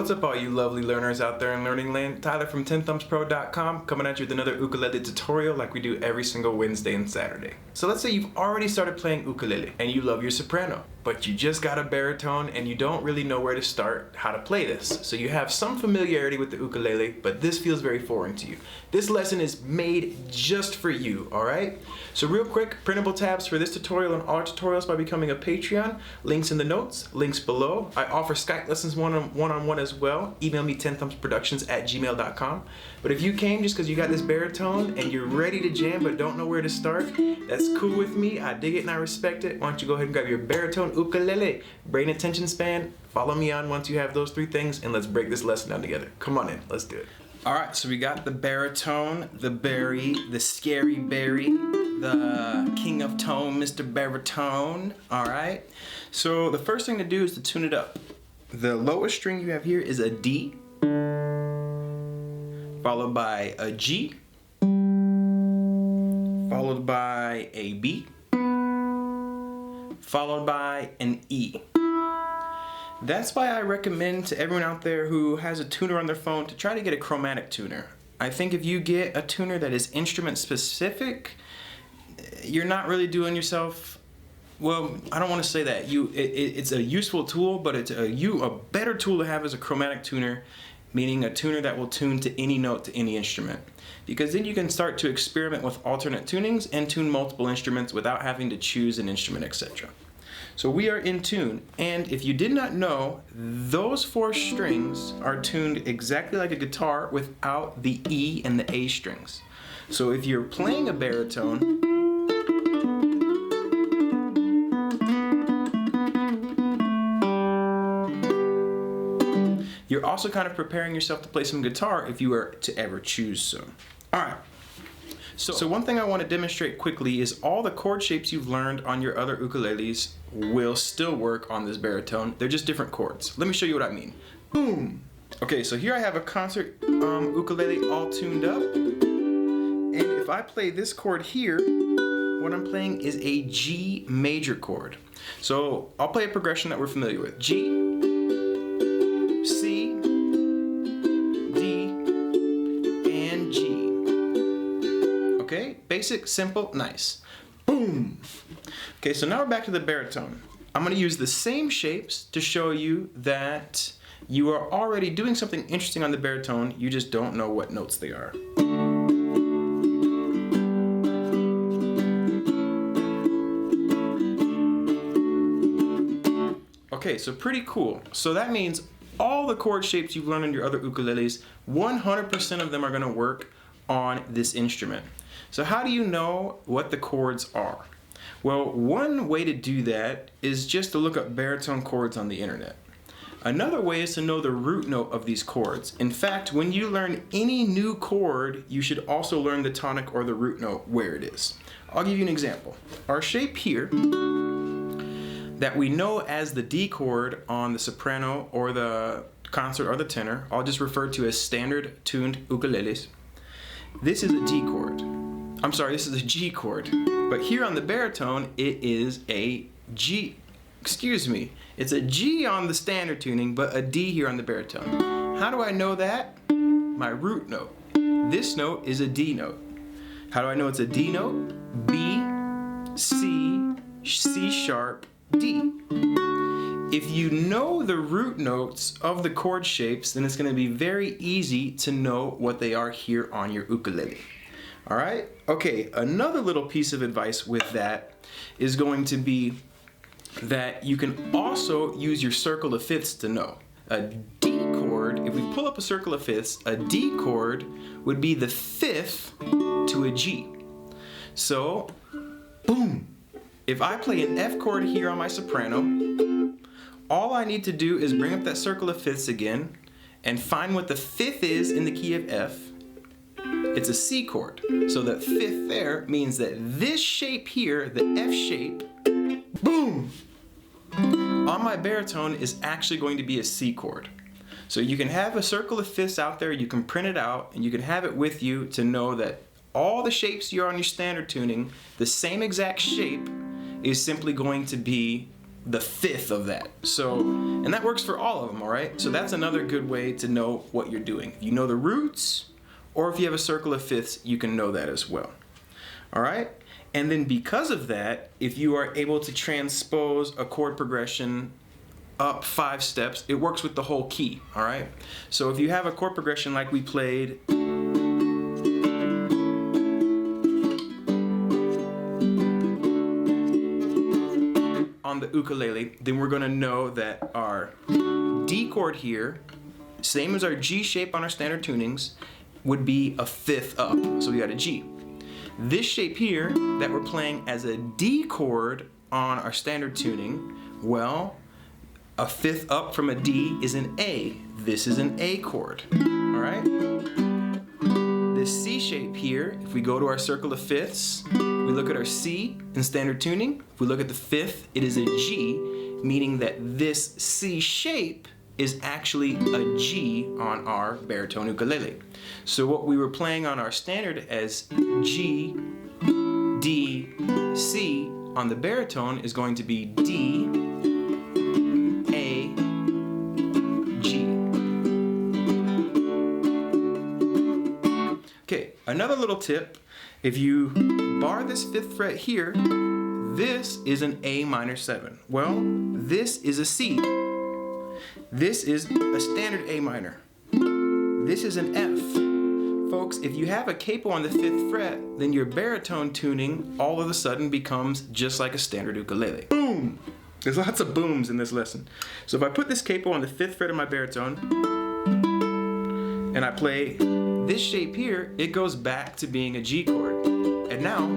What's up all you lovely learners out there in learning land? Tyler from 10thumbspro.com coming at you with another ukulele tutorial like we do every single Wednesday and Saturday. So let's say you've already started playing ukulele and you love your soprano, but you just got a baritone and you don't really know where to start how to play this. So you have some familiarity with the ukulele, but this feels very foreign to you. This lesson is made just for you, alright? So real quick, printable tabs for this tutorial and all our tutorials by becoming a Patreon. Links in the notes, links below. I offer Skype lessons one-on-one as well. Email me 10thumbsproductions@gmail.com. But if you came just because you got this baritone and you're ready to jam but don't know where to start, that's cool with me. I dig it and I respect it. Why don't you go ahead and grab your baritone ukulele, brain attention span, follow me on once you have those three things, and let's break this lesson down together. Come on in, let's do it. Alright, so we got the baritone, the Barry, the scary Barry, the king of tone, Mr. Baritone. Alright, so the first thing to do is to tune it up. The lowest string you have here is a D, followed by a G, followed by a B, followed by an E. That's why I recommend to everyone out there who has a tuner on their phone to try to get a chromatic tuner. I think if you get a tuner that is instrument specific, you're not really doing yourself, well, I don't want to say that. It's a useful tool, but it's a better tool to have as a chromatic tuner, meaning a tuner that will tune to any note to any instrument. Because then you can start to experiment with alternate tunings and tune multiple instruments without having to choose an instrument, etc. So we are in tune, and if you did not know, those four strings are tuned exactly like a guitar without the E and the A strings. So if you're playing a baritone, you're also kind of preparing yourself to play some guitar if you were to ever choose so. Alright, so one thing I want to demonstrate quickly is all the chord shapes you've learned on your other ukuleles will still work on this baritone. They're just different chords. Let me show you what I mean. Boom! Okay, so here I have a concert ukulele all tuned up. And if I play this chord here, what I'm playing is a G major chord. So I'll play a progression that we're familiar with. G, C, D, and G. Okay, basic, simple, nice. Boom! Okay, so now we're back to the baritone. I'm going to use the same shapes to show you that you are already doing something interesting on the baritone, you just don't know what notes they are. Okay, so pretty cool. So that means all the chord shapes you've learned on your other ukuleles, 100% of them are going to work on this instrument. So how do you know what the chords are? Well, one way to do that is just to look up baritone chords on the internet. Another way is to know the root note of these chords. In fact, when you learn any new chord, you should also learn the tonic or the root note where it is. I'll give you an example. Our shape here that we know as the D chord on the soprano or the concert or the tenor, I'll just refer to as standard tuned ukuleles. This is a D chord. I'm sorry, this is a G chord. But here on the baritone, it is a G, excuse me, it's a G on the standard tuning, but a D here on the baritone. How do I know that? My root note. This note is a D note. How do I know it's a D note? B, C, C sharp, D. If you know the root notes of the chord shapes, then it's going to be very easy to know what they are here on your ukulele. Alright? Okay, another little piece of advice with that is going to be that you can also use your circle of fifths to know. A D chord, if we pull up a circle of fifths, a D chord would be the fifth to a G. So, boom! If I play an F chord here on my soprano, all I need to do is bring up that circle of fifths again and find what the fifth is in the key of F. It's a C chord. So the fifth there means that this shape here, the F shape, boom, on my baritone is actually going to be a C chord. So you can have a circle of fifths out there, you can print it out, and you can have it with you to know that all the shapes you're on your standard tuning, the same exact shape is simply going to be the fifth of that. So, and that works for all of them, all right? So that's another good way to know what you're doing. If you know the roots, or if you have a circle of fifths, you can know that as well. All right? And then because of that, if you are able to transpose a chord progression up 5 steps, it works with the whole key, all right? So if you have a chord progression like we played on the ukulele, then we're gonna know that our D chord here, same as our G shape on our standard tunings, would be a fifth up. So we got a G. This shape here that we're playing as a D chord on our standard tuning, well, a fifth up from a D is an A. This is an A chord, all right? This C shape here, if we go to our circle of fifths, we look at our C in standard tuning. If we look at the fifth, it is a G, meaning that this C shape is actually a G on our baritone ukulele. So what we were playing on our standard as G, D, C on the baritone is going to be D, A, G. Okay, another little tip, if you bar this 5th fret here, this is an A minor 7. Well, this is a C. This is a standard A minor. This is an F. Folks, if you have a capo on the 5th fret, then your baritone tuning all of a sudden becomes just like a standard ukulele. Boom! There's lots of booms in this lesson. So if I put this capo on the 5th fret of my baritone, and I play this shape here, it goes back to being a G chord. And now,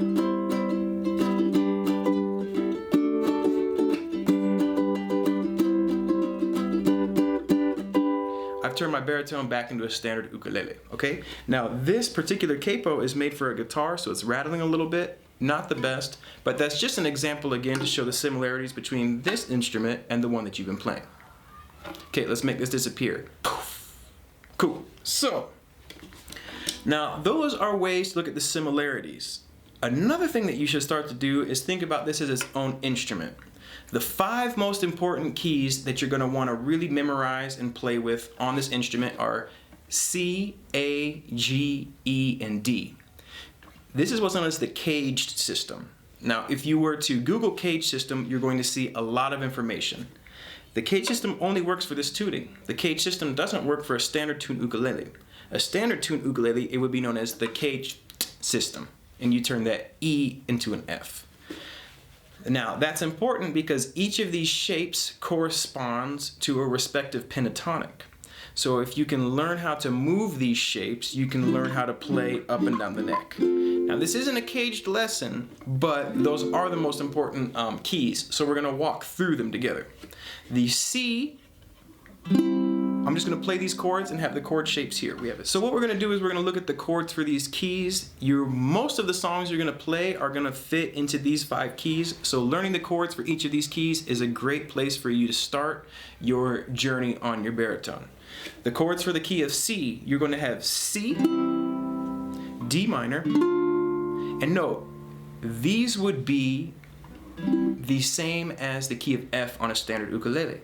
I've turned my baritone back into a standard ukulele, okay? Now, this particular capo is made for a guitar, so it's rattling a little bit. Not the best, but that's just an example again to show the similarities between this instrument and the one that you've been playing. Okay, let's make this disappear. Cool. So, now those are ways to look at the similarities. Another thing that you should start to do is think about this as its own instrument. The 5 most important keys that you're going to want to really memorize and play with on this instrument are C, A, G, E, and D. This is what's known as the caged system. Now, if you were to Google cage system, you're going to see a lot of information. The cage system only works for this tuning. The cage system doesn't work for a standard tune ukulele. A standard tune ukulele, it would be known as the caged system, and you turn that E into an F. Now, that's important because each of these shapes corresponds to a respective pentatonic. So if you can learn how to move these shapes, you can learn how to play up and down the neck. Now, this isn't a caged lesson, but those are the most important keys, so we're going to walk through them together. The C, I'm just going to play these chords and have the chord shapes here. We have it. So what we're going to do is we're going to look at the chords for these keys. Most of the songs you're going to play are going to fit into these 5 keys. So learning the chords for each of these keys is a great place for you to start your journey on your baritone. The chords for the key of C, you're going to have C, D minor, and note, these would be the same as the key of F on a standard ukulele.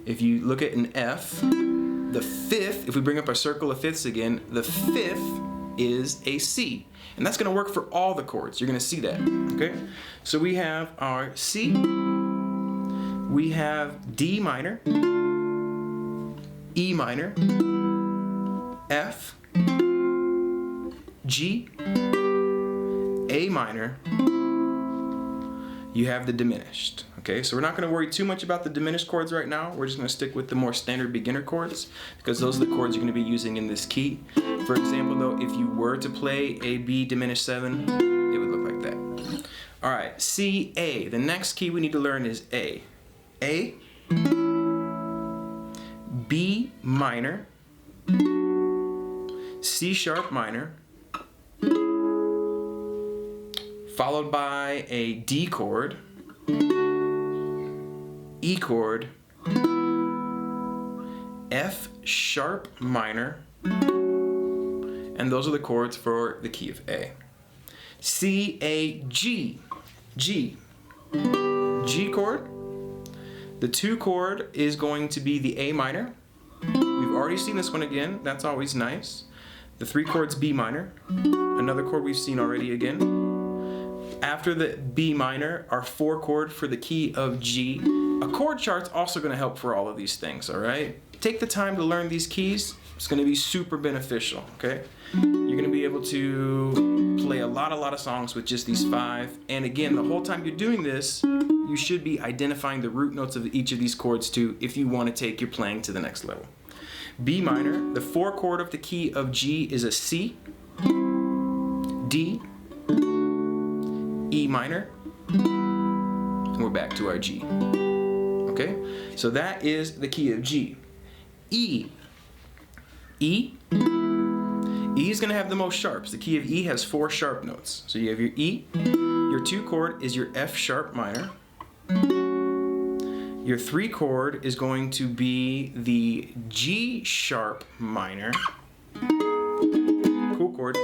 If you look at an F, the 5th, if we bring up our circle of fifths again, the 5th is a C. And that's going to work for all the chords. You're going to see that, okay? So we have our C, we have D minor, E minor, F, G, A minor, you have the diminished. Okay, so we're not going to worry too much about the diminished chords right now. We're just going to stick with the more standard beginner chords because those are the chords you're going to be using in this key. For example, though, if you were to play a B diminished 7, it would look like that. All right, C, A. The next key we need to learn is A. A, B minor, C sharp minor, followed by a D chord, E chord, F sharp minor, and those are the chords for the key of A. C, A, G, G, G chord, The 2 chord is going to be the A minor. We've already seen this one again. That's always nice. The 3 chord's B minor. Another chord we've seen already again. After the B minor, our 4 chord for the key of G. A chord chart's also going to help for all of these things, all right? Take the time to learn these keys. It's going to be super beneficial, okay? You're going to be able to play a lot of songs with just these 5. And again, the whole time you're doing this, you should be identifying the root notes of each of these chords too if you want to take your playing to the next level. B minor, the 4 chord of the key of G is a C, D, E minor, and we're back to our G. Okay, so that is the key of G. E. E is going to have the most sharps. The key of E has 4 sharp notes. So you have your E, your 2 chord is your F sharp minor, your 3 chord is going to be the G sharp minor, cool chord,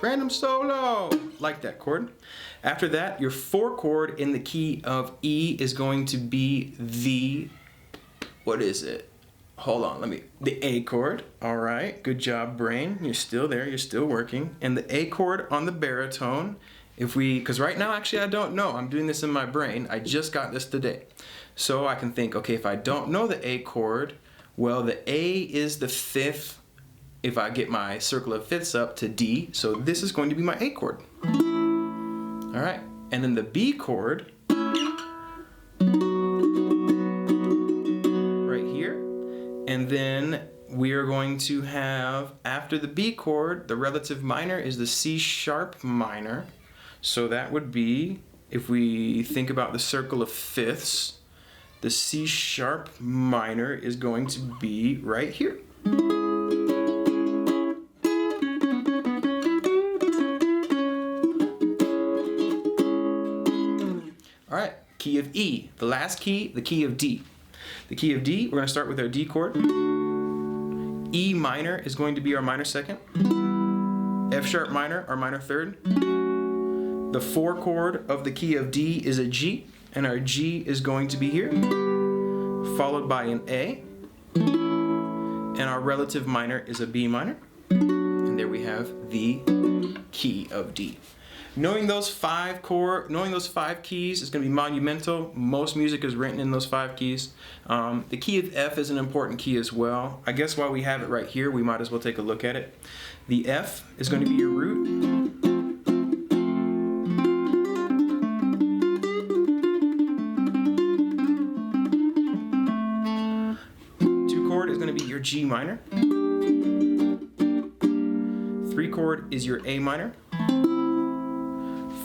random solo, like that chord. After that, your 4 chord in the key of E is going to be the, what is it? Hold on, the A chord. All right, good job, brain. You're still there, you're still working. And the A chord on the baritone, because right now, actually, I don't know. I'm doing this in my brain. I just got this today. So I can think, okay, if I don't know the A chord, well, the A is the 5th if I get my circle of 5ths up to D. So this is going to be my A chord. All right, and then the B chord right here, and then we are going to have, after the B chord, the relative minor is the C sharp minor. So that would be, if we think about the circle of 5ths, the C sharp minor is going to be right here. All right, key of E. The last key, the key of D. The key of D, we're going to start with our D chord. E minor is going to be our minor 2nd. F sharp minor, our minor 3rd. The 4 chord of the key of D is a G, and our G is going to be here, followed by an A, and our relative minor is a B minor. And there we have the key of D. Knowing those 5 keys is going to be monumental. Most music is written in those 5 keys. The key of F is an important key as well. I guess while we have it right here, we might as well take a look at it. The F is going to be your root. 2 chord is going to be your G minor. 3 chord is your A minor.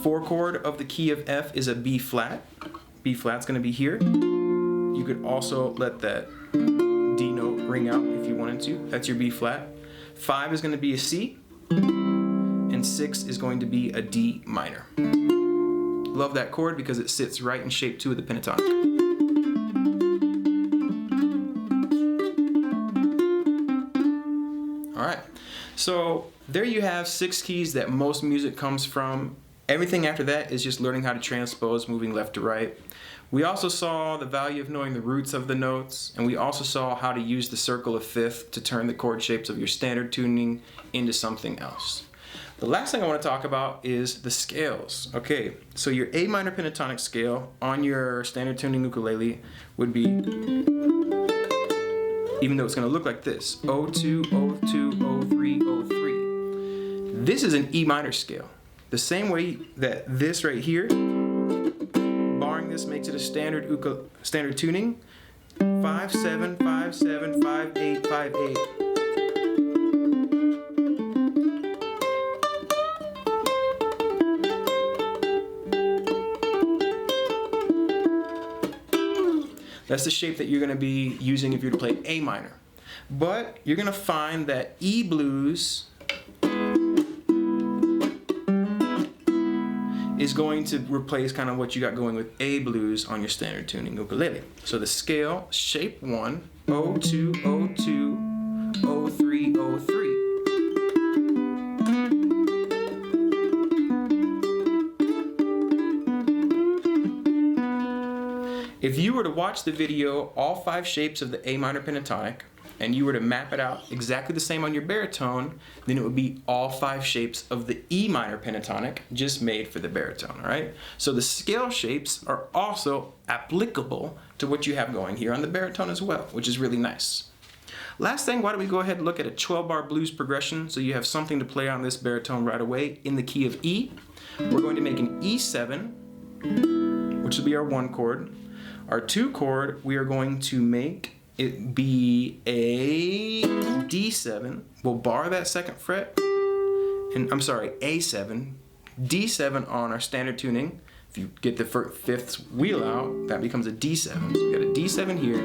4 chord of the key of F is a B flat. B flat's going to be here. You could also let that D note ring out if you wanted to. That's your B flat. 5 is going to be a C. And 6 is going to be a D minor. Love that chord because it sits right in shape 2 of the pentatonic. All right. So there you have 6 keys that most music comes from. Everything after that is just learning how to transpose, moving left to right. We also saw the value of knowing the roots of the notes, and we also saw how to use the circle of 5th to turn the chord shapes of your standard tuning into something else. The last thing I want to talk about is the scales. Okay, so your A minor pentatonic scale on your standard tuning ukulele would be, even though it's going to look like this, O2, O2, O3, O3. This is an E minor scale. The same way that this right here, barring this, makes it a standard tuning, 5/7, 5/7, 5/8, 5/8. That's the shape that you're going to be using if you're to play A minor. But you're going to find that E blues is going to replace kind of what you got going with A blues on your standard tuning ukulele. So the scale, shape 1, O2, O2, O3, O3. If you were to watch the video, all 5 shapes of the A minor pentatonic, and you were to map it out exactly the same on your baritone, then it would be all 5 shapes of the E minor pentatonic, just made for the baritone, all right? So the scale shapes are also applicable to what you have going here on the baritone as well, which is really nice. Last thing, why don't we go ahead and look at a 12-bar blues progression so you have something to play on this baritone right away in the key of E. We're going to make an E7, which will be our 1 chord. Our 2 chord, we are going to make it be a D7. We'll bar that 2nd fret, and I'm sorry, A7, D7 on our standard tuning. If you get the 5th wheel out, that becomes a D7. So we got a D7 here.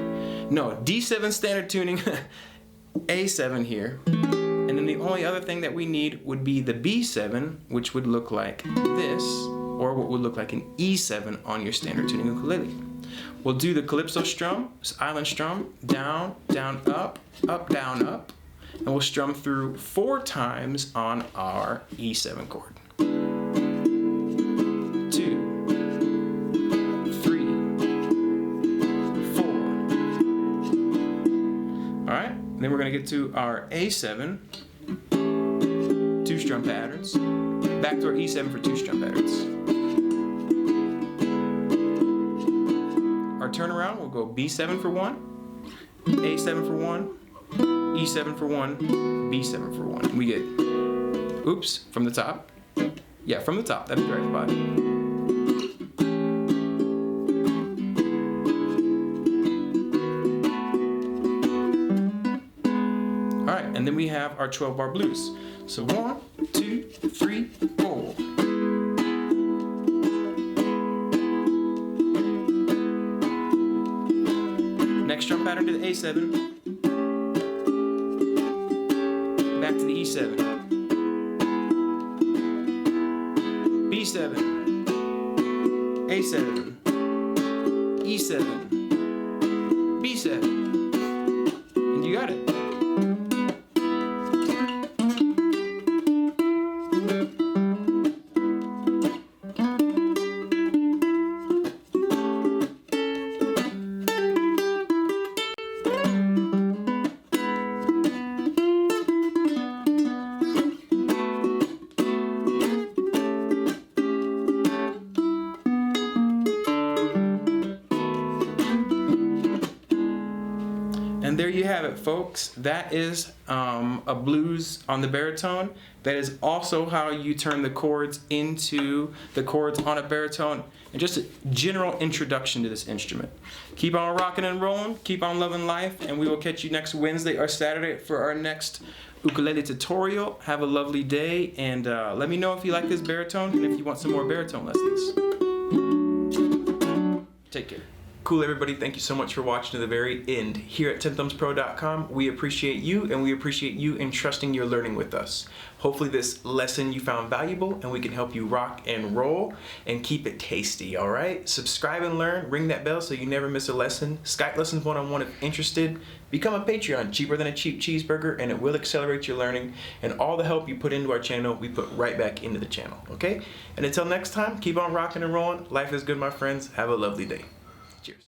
No, D7 standard tuning, A7 here. And then the only other thing that we need would be the B7, which would look like this, or what would look like an E7 on your standard tuning ukulele. We'll do the calypso strum, this island strum, down, down, up, down, up, and we'll strum through 4 times on our E7 chord. 2, 3, 4. All right, then we're gonna get to our A7, 2 strum patterns, back to our E7 for 2 strum patterns. Our turnaround, we'll go B7 for 1, A7 for 1, E7 for 1, B7 for 1. We get, oops, from the top. Yeah, from the top, that'd be the right spot. All right, and then we have our 12-bar blues. So 1, 2, 3, 4. Next drum pattern to the A7, back to the E7, B7, A7, E7, B7, and you got it. And there you have it, folks. That is a blues on the baritone. That is also how you turn the chords into the chords on a baritone, and just a general introduction to this instrument. Keep on rocking and rolling, keep on loving life, and we will catch you next Wednesday or Saturday for our next ukulele tutorial. Have a lovely day, and let me know if you like this baritone and if you want some more baritone lessons. Take care. Cool, everybody. Thank you so much for watching to the very end. Here at 10thumbspro.com, we appreciate you, and we appreciate you entrusting your learning with us. Hopefully this lesson you found valuable, and we can help you rock and roll and keep it tasty, all right? Subscribe and learn. Ring that bell so you never miss a lesson. Skype lessons one-on-one if interested. Become a Patreon, cheaper than a cheap cheeseburger, and it will accelerate your learning. And all the help you put into our channel, we put right back into the channel, okay? And until next time, keep on rocking and rolling. Life is good, my friends. Have a lovely day.